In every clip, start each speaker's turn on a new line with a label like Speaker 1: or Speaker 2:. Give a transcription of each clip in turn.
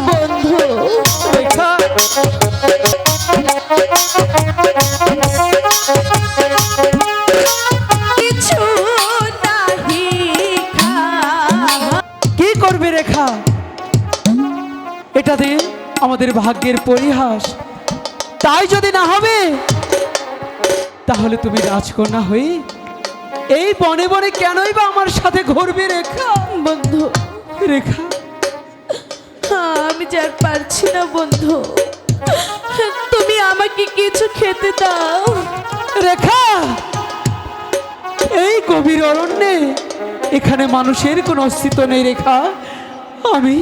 Speaker 1: বন্ধু
Speaker 2: রেখা
Speaker 1: কিছু নাহি
Speaker 2: কি করবে রেখা? এটা দিয়ে আমাদের ভাগ্যের পরিহাস। তাই যদি না হবে তাহলে তুমি রাজকন্যা হয়ে এই বনে বনে কেনই বা আমার সাথে ঘুরবে রেখা?
Speaker 1: বন্ধু
Speaker 2: রেখা
Speaker 1: আমি যার পারছি না বন্ধু, তুমি আমাকে কিছু খেতে দাও।
Speaker 2: রেখা এই গভীর অরণ্যে এখানে মানুষের কোনো অস্তিত্ব নেই রেখা। আমি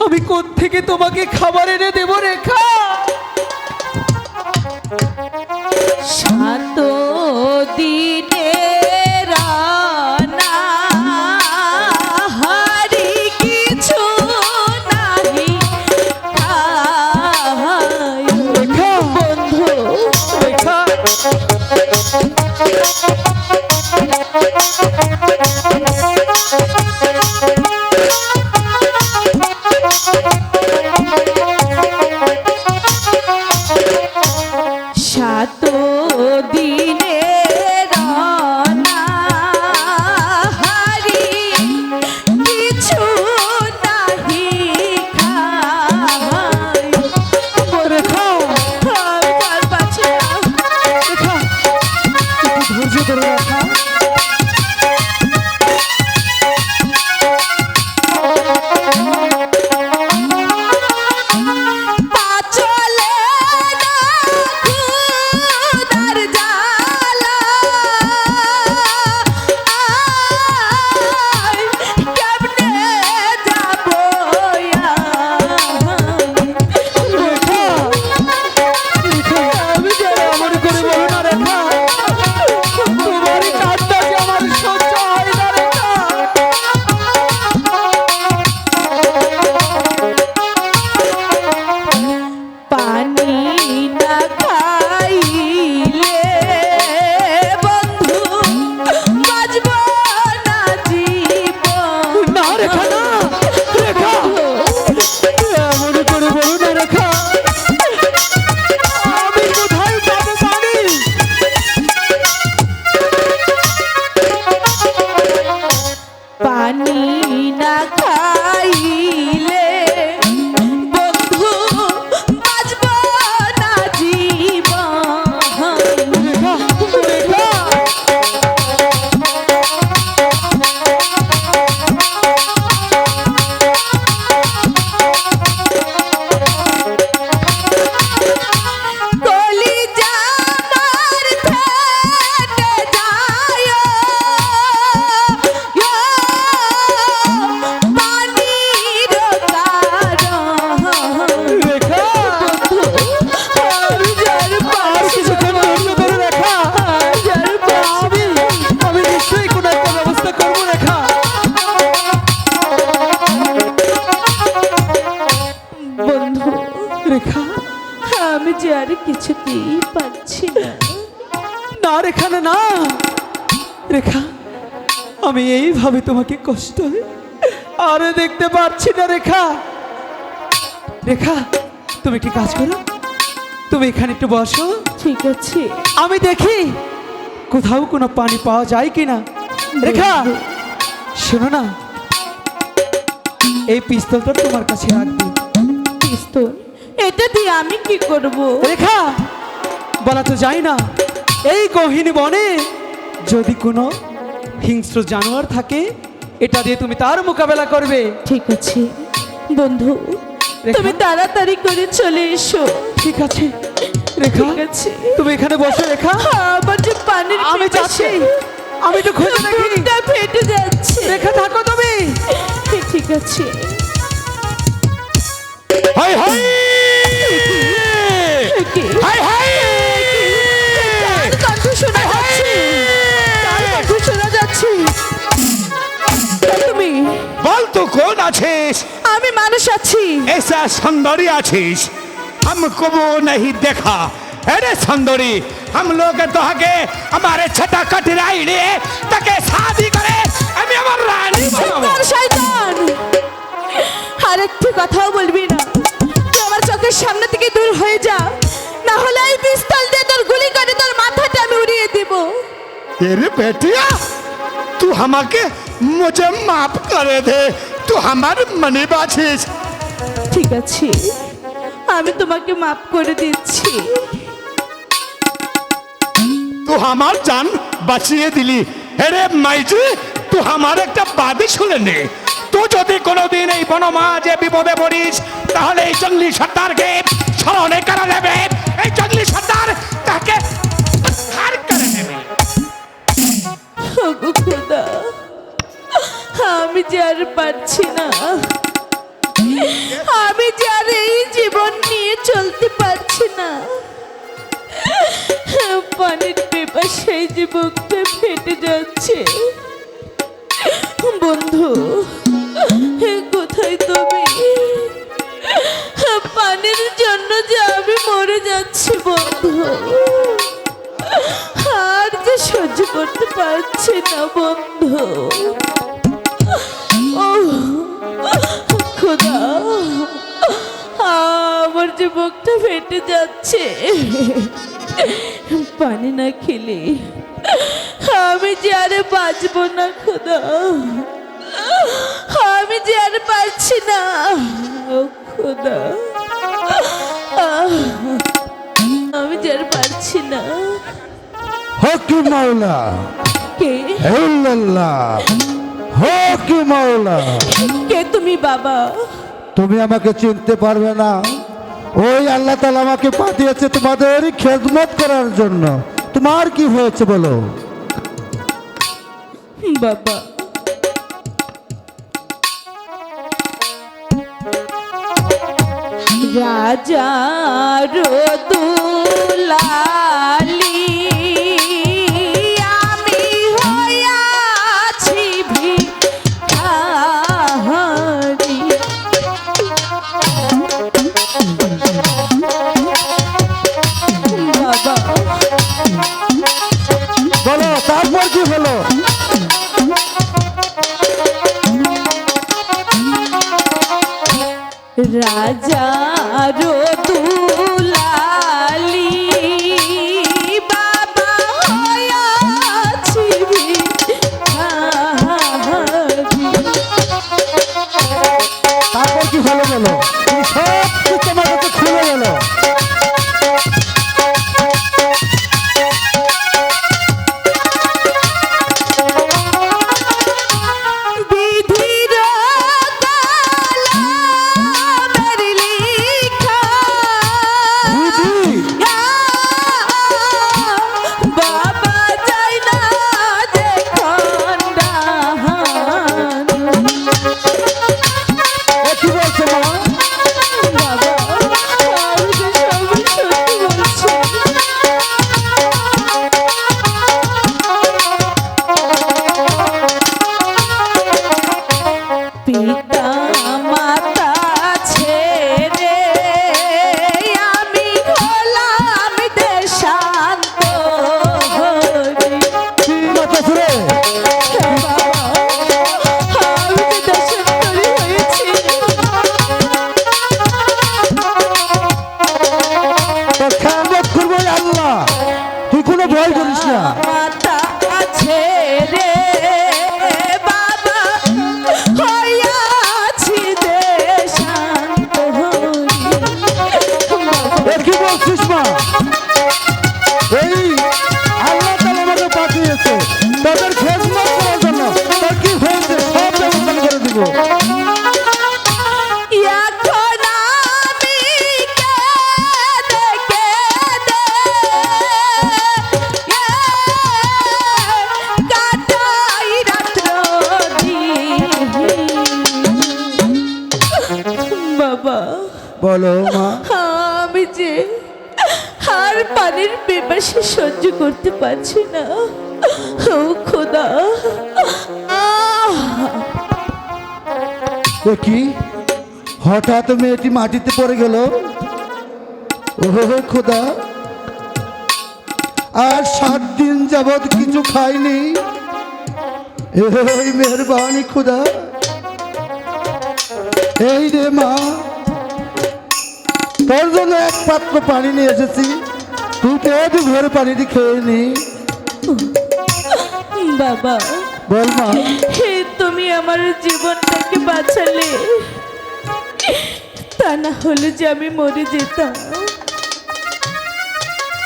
Speaker 2: আমি কোত্থেকে তোমাকে খাবার এনে দেব রেখা?
Speaker 1: সাত দিনে রানা হারি কিছু নাহি খাই।
Speaker 2: রেখা
Speaker 1: বন্ধু
Speaker 2: রেখা
Speaker 1: সাত দিনে রানা হারি কিছু নাহি খাই।
Speaker 2: রেখা
Speaker 1: আমি আর পারছি না।
Speaker 2: রেখা একটু ধৈর্য ধরে রাখা।
Speaker 1: পাচলে না খুদার জ্বালা, আয় কেমনে যাবো
Speaker 2: রেখা রেখা আমি যারা আমার করে বলো না রেখা, তোমার এই কাঁদটা যে আমার সহ্য হয় না রেখা।
Speaker 1: পানি না খাইলে বন্ধু বাঁচব না জীবন।
Speaker 2: না রেখা না রেখা এমন করে বলো না রেখা। আমি কোথায় যাবো জানি?
Speaker 1: পানি না খাইলে বন্ধু বাঁচব না জীবন।
Speaker 2: রেখা রেখা
Speaker 1: কলিজা আমার ফেটে যায়, পানির কারণ।
Speaker 2: রেখা
Speaker 1: আমি যার
Speaker 2: আর
Speaker 1: পারছি
Speaker 2: কিছুক্ষণ ধৈর্য ধরে রেখা। আমি নিশ্চয়ই কোনো একটা ব্যবস্থা করবো রেখা।
Speaker 1: বন্ধু,
Speaker 2: রেখা
Speaker 1: আমি যে আর কিছুতেই পারছি না।
Speaker 2: না রেখা না না রেখা আমি এইভাবে তোমাকে কষ্ট আর দেখতে পারছি না রেখা। রেখা তুমি একটি কাজ করো, তুমি এখানে একটু বসো,
Speaker 1: ঠিক আছে
Speaker 2: আমি দেখি কোথাও কোনো পানি পাওয়া যায় কিনা। রেখা শোনো না, এই পিস্তলটা তোমার কাছে রাখবি।
Speaker 1: পিস্তল, এটা দিয়ে আমি কি করব?
Speaker 2: রেখা বলা তো যায় না, এই গহীন বনে যদি কোনো হিংস্র জানোয়ার থাকে এটা দিয়ে তুমি তার মোকাবেলা করবে।
Speaker 1: ঠিক আছে বন্ধু,
Speaker 2: রেখা?
Speaker 1: তুমি তাড়াতাড়ি করে চলে এসো।
Speaker 2: ঠিক আছে রেখা
Speaker 1: ঠিক আছে।
Speaker 2: তুমি এখানে বসো রেখা,
Speaker 1: আবার যে পানির
Speaker 2: আমি যাচ্ছি, আমি একটু খুঁজে দেখি।
Speaker 1: বুকটা ফেটে যাচ্ছে।
Speaker 2: রেখা থাকো তুমি।
Speaker 1: ঠিক আছে।
Speaker 3: হাই হাই
Speaker 1: কি?
Speaker 3: হাই হাই
Speaker 1: কার কণ্ঠ শোনা যাচ্ছে? কার কণ্ঠ শোনা যাচ্ছে? কে তুমি?
Speaker 3: বল তো কোন আছিস?
Speaker 1: আমি মানুষ আছি।
Speaker 3: ऐसा सुंदरी आछिस हमको वो नहीं देखा। अरे सुंदरी हम लोग तो आगे हमारे छटा कटराई रे तके शादी करे আমি আমার রানী বানাবো।
Speaker 1: শয়তান, আর একটু কথাও বলবি না। তুই আমার চোখের সামনে থেকে দূর হয়ে যা, না হলে এই পিস্তল দিয়ে তোর গুলি করে তোর মাথাটা আমি উড়িয়ে দিব।
Speaker 3: अरे बेटिया तू हमारे मुझे माफ करे दे, तू हमारे मनी बाछिस।
Speaker 1: ঠিক আছে, আমি তোমাকে মাফ করে দিচ্ছি।
Speaker 3: तू हमार जान बचिए दिली। अरे माइजी तू हमारे একটা বাদী শুনে নে। তুই যদি কোনোদিন এই বনমাঝে বিপদে পড়িস তাহলে এই জঙ্গলি সর্দারকে স্মরণে করা নেবে। এই জঙ্গলি সর্দার তাকে হার করে নেবে।
Speaker 1: ওগো খোদা, আমি যে আর পারছি না, আমি যে আর এই জীবন নিয়ে চলতে পারছি না। পানির পিপাসায় যে বুকটা ফেটে যাচ্ছে। বন্ধু, কোথায় তুমি? পানির জন্য যে আমি মরে যাচ্ছি বন্ধু, আর যে সহ্য করতে পারছি না বন্ধু। ও খোদা, আমার যে বুকটা ফেটে যাচ্ছে। পানি না খেলে আমি যে আর বাঁচবো না খোদা, আমি যে আর পারছি না। ও খোদা, আমি যে আর পারছি না।
Speaker 4: হকি মাওলা
Speaker 1: কে?
Speaker 4: আল্লাহ হকি মাওলা।
Speaker 1: কে তুমি বাবা?
Speaker 4: তুমি আমাকে চিনতে পারবে না। ওই আল্লাহ তাআলা আমাকে পাঠিয়েছে তোমাদের খেদমত করার জন্য। তোমার কি হয়েছে বলো?
Speaker 1: বাবা, রাজার দুলালি আমি হইয়াছি ভিখারি। বাবা,
Speaker 4: বলো তারপর কি হলো?
Speaker 1: রাজার দুলালি বাবা হইয়াছি ভিখারি।
Speaker 4: তারপর কি হলো বলো? তুমি সব কিছু তোমার কাছে খুলে গেলো।
Speaker 1: বিধির কলমের লিখা বাবা যাই না যে খণ্ডাহান।
Speaker 4: এ কি বলছো মা?
Speaker 1: বাবা, আমি যে সব সত্যি বলছি। পিতা মাতা ছেড়ে আমি হলাম দেশান্তরী।
Speaker 4: মাথা ঘুরে
Speaker 1: বাবা, আমি যে দেশান্তরী হয়েছি।
Speaker 4: তোর খেদমত করবো আল্লাহ। তুই কোনো ভয় করিস না।
Speaker 1: মাতা ছেড়ে বাবা হইয়াছি দেশান্তরী।
Speaker 4: এ কি বলছিস মা? এই আল্লাহ তাআলা আমাকে পাঠিয়েছে তাদের খেদমত করার জন্য। তোর কি হয়েছে সব ব্যবস্থা করে দিব।
Speaker 1: এখন আমি কেঁদে কেঁদে কাটাই রাত্র দিন। বাবা,
Speaker 4: বলো মা।
Speaker 1: আমি যে আর পানির পিপাসা সহ্য করতে পারছি না। ও খোদা,
Speaker 4: এ কি হঠাৎ মেয়েটি মাটিতে পড়ে গেল? ও খোদা, আর 7 দিন যাবৎ কিছু খাইনি। এই মেহরবানি খোদা। এই রে মা, তোর জন্য এক পাত্র পানি নিয়ে এসেছি, তুই পেট ভরে পানিটি খেয়ে নি।
Speaker 1: বাবা,
Speaker 4: বল মা।
Speaker 1: হে তুমি আমার জীবনটাকে বাঁচালে, তা না হলে যে আমি মরে যেতাম।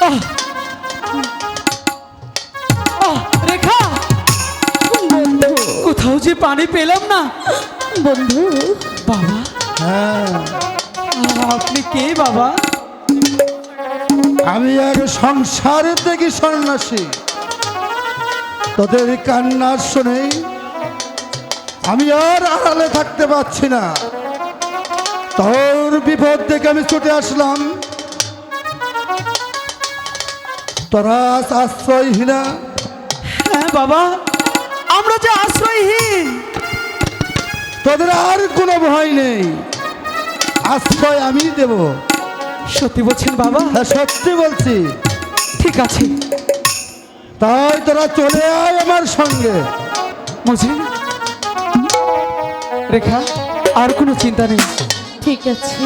Speaker 2: আহ! আহ, রেখা,
Speaker 1: বন্ধু,
Speaker 2: কোথাও যে পানি পেলাম না।
Speaker 1: বন্ধু,
Speaker 2: বাবা,
Speaker 4: হ্যাঁ,
Speaker 2: আপনি কে বাবা?
Speaker 4: আমি এক সংসারের থেকে সন্ন্যাসী। তোদের কান্নার শুনে আমি আর আড়ালে থাকতে পারছি না। তোর বিপদ থেকে আমি ছুটে আসলাম। তোরা আজ আশ্রয়হীনা।
Speaker 2: হ্যাঁ বাবা, আমরা যে আশ্রয়হীন।
Speaker 4: তোদের আর কোনো ভয় নেই, আশ্রয় আমি দেব।
Speaker 2: সত্যি বলছেন বাবা?
Speaker 4: হ্যাঁ, সত্যি বলছি।
Speaker 2: ঠিক আছে,
Speaker 4: তাই তোরা চলে আয় আমার সঙ্গে।
Speaker 2: বুঝলি না রেখা, আর কোনো চিন্তা নেই।
Speaker 1: ঠিক আছে।